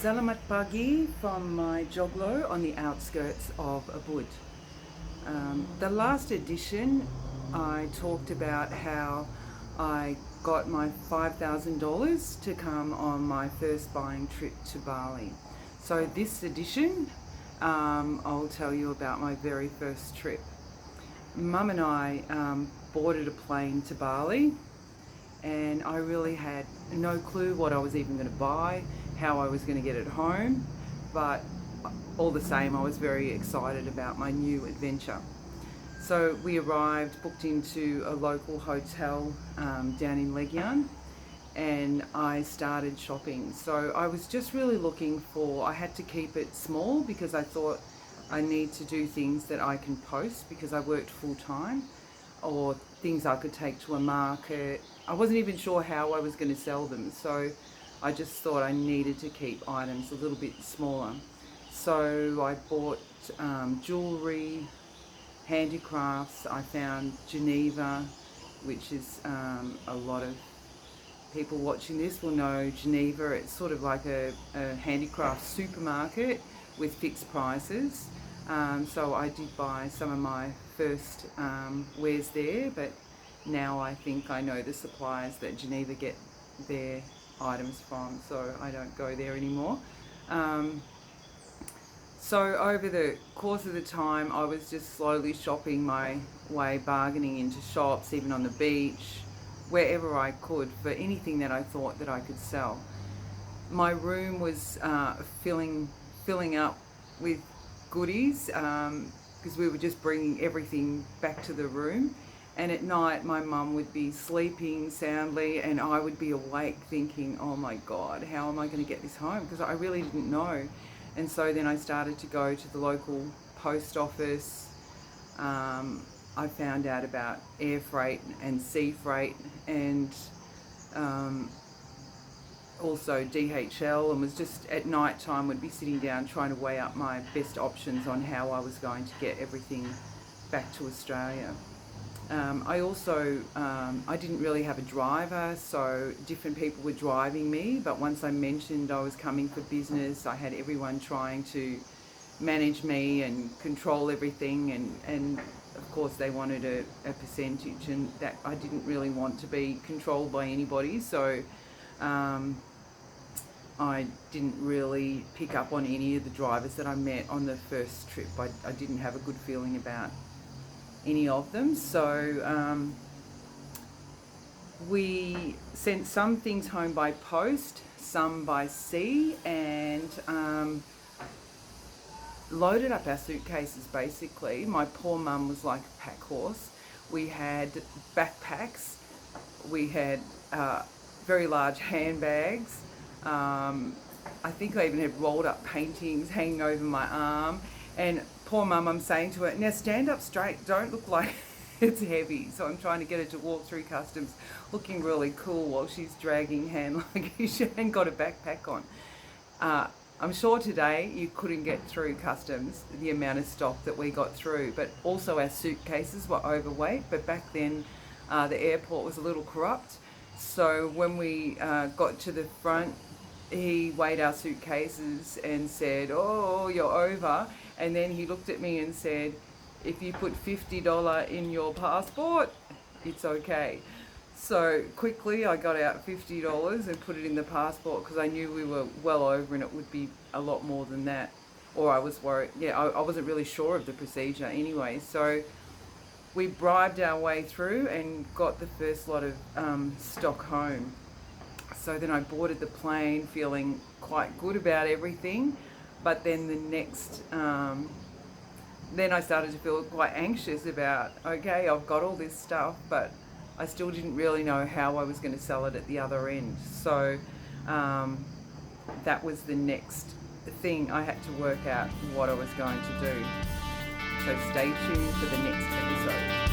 Selamat pagi from my joglo on the outskirts of Ubud. The last edition I talked about how I got my $5,000 to come on my first buying trip to Bali. So this edition I'll tell you about my very first trip. Mum and I boarded a plane to Bali, and I really had no clue what I was even going to buy, how I was going to get it home, but all the same I was very excited about my new adventure. So we arrived, booked into a local hotel down in Legian, and I started shopping. So I was just really looking for, I had to keep it small because I thought I need to do things that I can post because I worked full time, or things I could take to a market. I wasn't even sure how I was going to sell them, so I just thought I needed to keep items a little bit smaller. So I bought jewellery, handicrafts. I found Geneva, which is a lot of people watching this will know Geneva. It's sort of like a handicraft supermarket with fixed prices. So I did buy some of my first wares there, but now I think I know the suppliers that Geneva get their items from, so I don't go there anymore. So over the course of the time I was just slowly shopping my way, bargaining into shops, even on the beach, wherever I could, for anything that I thought that I could sell. My room was filling up with goodies because we were just bringing everything back to the room, and at night my mum would be sleeping soundly and I would be awake thinking, oh my god, how am I going to get this home, because I really didn't know. And so then I started to go to the local post office. I found out about air freight and sea freight, and also DHL, and was just at night time would be sitting down trying to weigh up my best options on how I was going to get everything back to Australia. I also, I didn't really have a driver, so different people were driving me, but once I mentioned I was coming for business, I had everyone trying to manage me and control everything, and of course they wanted a percentage, and that I didn't really want to be controlled by anybody, so I didn't really pick up on any of the drivers that I met on the first trip. I didn't have a good feeling about any of them. So we sent some things home by post, some by sea, and loaded up our suitcases basically. My poor mum was like a pack horse. We had backpacks, we had very large handbags. I think I even had rolled up paintings hanging over my arm, and poor mum, I'm saying to her, now stand up straight, don't look like it's heavy. So I'm trying to get her to walk through customs looking really cool while she's dragging hand luggage and got a backpack on. I'm sure today you couldn't get through customs, the amount of stock that we got through, but also our suitcases were overweight. But back then the airport was a little corrupt, so when we got to the front, he weighed our suitcases and said, oh, you're over. And then he looked at me and said, if you put $50 in your passport, it's okay. So quickly I got out $50 and put it in the passport, because I knew we were well over and it would be a lot more than that. Or I was worried, yeah, I wasn't really sure of the procedure anyway. So we bribed our way through and got the first lot of stock home. So then I boarded the plane feeling quite good about everything, but then the next, then I started to feel quite anxious about, okay, I've got all this stuff, but I still didn't really know how I was going to sell it at the other end. So that was the next thing. I had to work out what I was going to do. So stay tuned for the next episode.